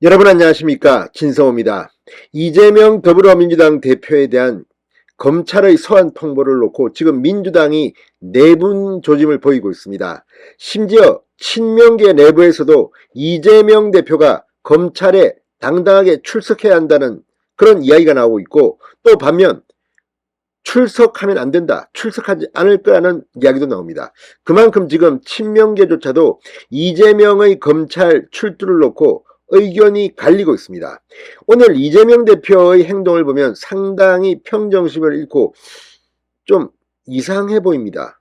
여러분 안녕하십니까, 진성호입니다. 이재명 더불어민주당 대표에 대한 검찰의 소환 통보를 놓고 지금 민주당이 내분 조짐을 보이고 있습니다. 심지어 친명계 내부에서도 이재명 대표가 검찰에 당당하게 출석해야 한다는 그런 이야기가 나오고 있고, 또 반면 출석하면 안 된다, 출석하지 않을 거라는 이야기도 나옵니다. 그만큼 지금 친명계조차도 이재명의 검찰 출두를 놓고 의견이 갈리고 있습니다. 오늘 이재명 대표의 행동을 보면 상당히 평정심을 잃고 좀 이상해 보입니다.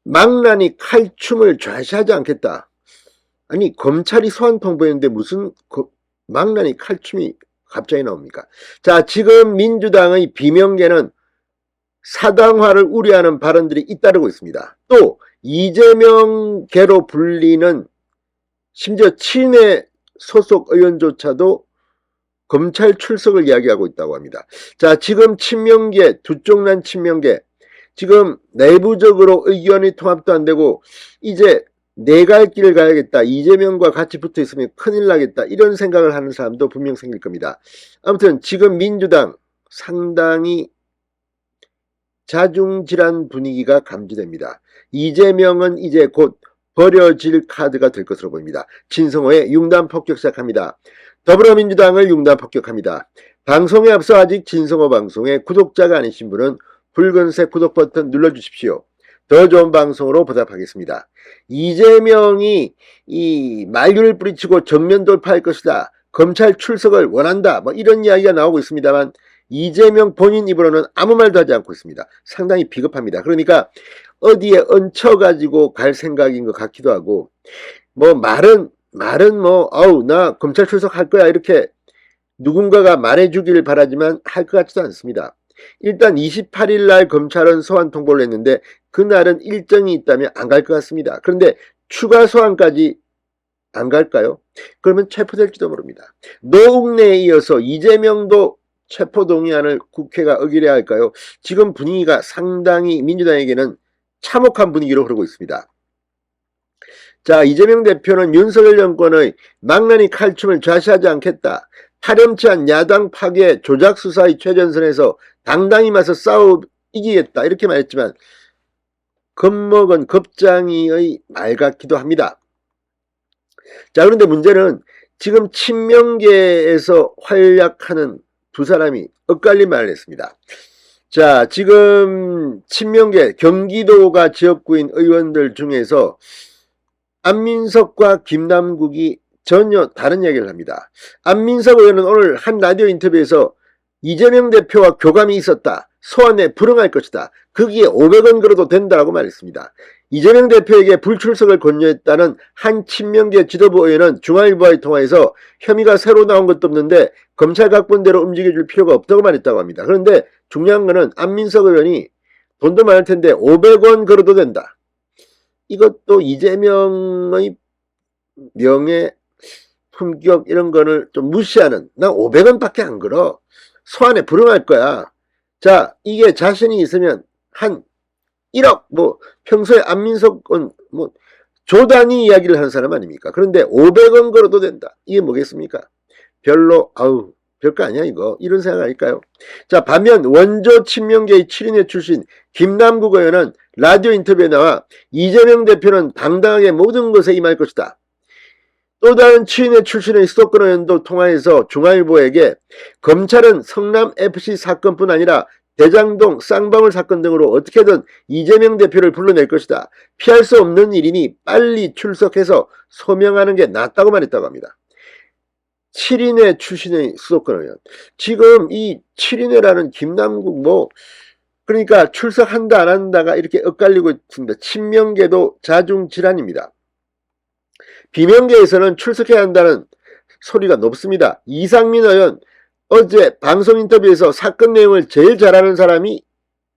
망나니 칼춤을 좌시하지 않겠다. 아니, 검찰이 소환 통보했는데 무슨 망나니 칼춤이 갑자기 나옵니까? 자, 지금 민주당의 비명계는 사당화를 우려하는 발언들이 잇따르고 있습니다. 또 이재명계로 불리는 심지어 친회 소속 의원조차도 검찰 출석을 이야기하고 있다고 합니다. 자, 지금 친명계, 두쪽난 친명계, 지금 내부적으로 의견이 통합도 안 되고 이제 내 갈 길을 가야겠다, 이재명과 같이 붙어 있으면 큰일 나겠다, 이런 생각을 하는 사람도 분명 생길 겁니다. 아무튼 지금 민주당 상당히 자중질환 분위기가 감지됩니다. 이재명은 이제 곧 버려질 카드가 될 것으로 보입니다. 진성호의 융단 폭격 시작합니다. 더불어민주당을 융단 폭격합니다. 방송에 앞서 아직 진성호 방송의 구독자가 아니신 분은 붉은색 구독 버튼 눌러주십시오. 더 좋은 방송으로 보답하겠습니다. 이재명이 이 만류를 뿌리치고 정면 돌파할 것이다, 검찰 출석을 원한다, 이런 이야기가 나오고 있습니다만 이재명 본인 입으로는 아무 말도 하지 않고 있습니다. 상당히 비겁합니다. 그러니까 어디에 얹혀가지고 갈 생각인 것 같기도 하고, 말은 나 검찰 출석할 거야, 이렇게 누군가가 말해주기를 바라지만 할 것 같지도 않습니다. 일단 28일 날 검찰은 소환 통보를 했는데 그날은 일정이 있다면 안 갈 것 같습니다. 그런데 추가 소환까지 안 갈까요? 그러면 체포될지도 모릅니다. 노웅래에 이어서 이재명도 체포동의안을 국회가 의결해야 할까요? 지금 분위기가 상당히 민주당에게는 참혹한 분위기로 흐르고 있습니다. 자, 이재명 대표는 윤석열 정권의 망나니 칼춤을 좌시하지 않겠다, 파렴치한 야당 파괴 조작 수사의 최전선에서 당당히 맞서 싸워 이기겠다, 이렇게 말했지만 겁먹은 겁장이의 말 같기도 합니다. 자, 그런데 문제는 지금 친명계에서 활약하는 두 사람이 엇갈린 말을 했습니다. 자, 지금 친명계 경기도가 지역구인 의원들 중에서 안민석과 김남국이 전혀 다른 얘기를 합니다. 안민석 의원은 오늘 한 라디오 인터뷰에서 이재명 대표와 교감이 있었다, 소환에 불응할 것이다, 거기에 500원 걸어도 된다고 말했습니다. 이재명 대표에게 불출석을 권유했다는 한 친명계 지도부 의원은 중앙일보와의 통화에서 혐의가 새로 나온 것도 없는데 검찰 각본대로 움직여줄 필요가 없다고 말했다고 합니다. 그런데 중요한 거는 안민석 의원이 돈도 많을 텐데 500원 걸어도 된다, 이것도 이재명의 명예, 품격 이런 거를 좀 무시하는, 나 500원밖에 안 걸어, 소환에 불응할 거야. 자, 이게 자신이 있으면 한 1억, 평소에 안민석은 조 단위 이야기를 하는 사람 아닙니까? 그런데 500원 걸어도 된다, 이게 뭐겠습니까? 별거 아니야 이거, 이런 생각 아닐까요? 자, 반면 원조 친명계의 7인회 출신 김남국 의원은 라디오 인터뷰에 나와 이재명 대표는 당당하게 모든 것에 임할 것이다. 또 다른 7인회 출신의 수도권 의원도 통화해서 중앙일보에게 검찰은 성남FC 사건뿐 아니라 대장동 쌍방울 사건 등으로 어떻게든 이재명 대표를 불러낼 것이다, 피할 수 없는 일이니 빨리 출석해서 소명하는 게 낫다고 말했다고 합니다. 7인회 출신의 수도권 의원, 지금 이 7인회라는 김남국 그러니까 출석한다 안 한다가 이렇게 엇갈리고 있습니다. 친명계도 자중질환입니다. 비명계에서는 출석해야 한다는 소리가 높습니다. 이상민 의원, 어제 방송 인터뷰에서 사건 내용을 제일 잘하는 사람이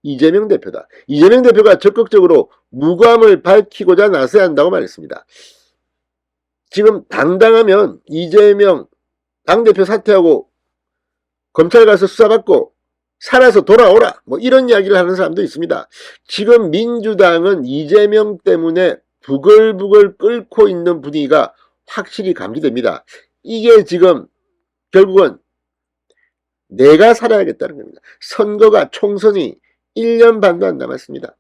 이재명 대표다, 이재명 대표가 적극적으로 무감을 밝히고자 나서야 한다고 말했습니다. 지금 당당하면 이재명 당대표 사퇴하고 검찰 가서 수사받고 살아서 돌아오라, 이런 이야기를 하는 사람도 있습니다. 지금 민주당은 이재명 때문에 부글부글 끓고 있는 분위기가 확실히 감지됩니다. 이게 지금 결국은 내가 살아야겠다는 겁니다. 선거가 총선이 1년 반도 안 남았습니다.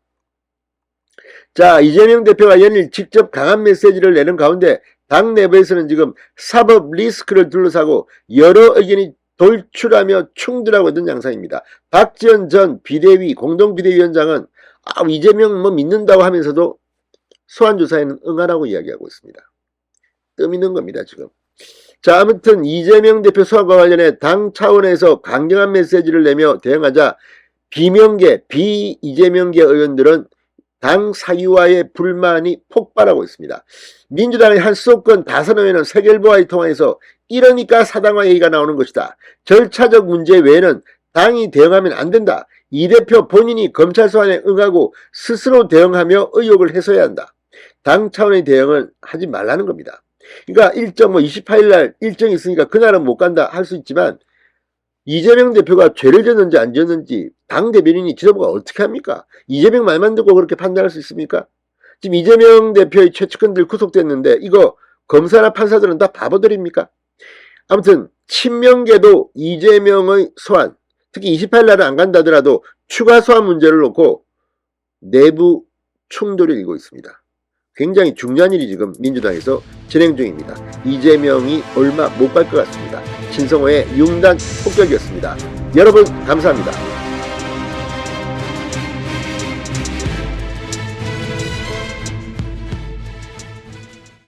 자, 이재명 대표가 연일 직접 강한 메시지를 내는 가운데 당 내부에서는 지금 사법 리스크를 둘러싸고 여러 의견이 돌출하며 충돌하고 있는 양상입니다. 박지원 전 비대위 공동비대위원장은 이재명 믿는다고 하면서도 소환조사에는 응하라고 이야기하고 있습니다. 뜸 있는 겁니다, 지금. 자, 아무튼 이재명 대표 소환과 관련해 당 차원에서 강경한 메시지를 내며 대응하자 비이재명계 의원들은 당 사유와의 불만이 폭발하고 있습니다. 민주당의 한 수도권 다선 의원은 세결부와의 통화에서 이러니까 사당화 얘기가 나오는 것이다. 절차적 문제 외에는 당이 대응하면 안 된다. 이 대표 본인이 검찰 소환에 응하고 스스로 대응하며 의혹을 해소해야 한다. 당 차원의 대응을 하지 말라는 겁니다. 그러니까 일정 28일 날 일정이 있으니까 그날은 못 간다 할 수 있지만 이재명 대표가 죄를 졌는지 안 졌는지 당 대변인이 지도부가 어떻게 합니까? 이재명 말만 듣고 그렇게 판단할 수 있습니까? 지금 이재명 대표의 최측근들 구속됐는데 이거 검사나 판사들은 다 바보들입니까? 아무튼 친명계도 이재명의 소환, 특히 28일 날은 안 간다더라도 추가 소환 문제를 놓고 내부 충돌이 일고 있습니다. 굉장히 중요한 일이 지금 민주당에서 진행 중입니다. 이재명이 얼마 못 갈 것 같습니다. 신성호의 융단 폭격이었습니다. 여러분 감사합니다.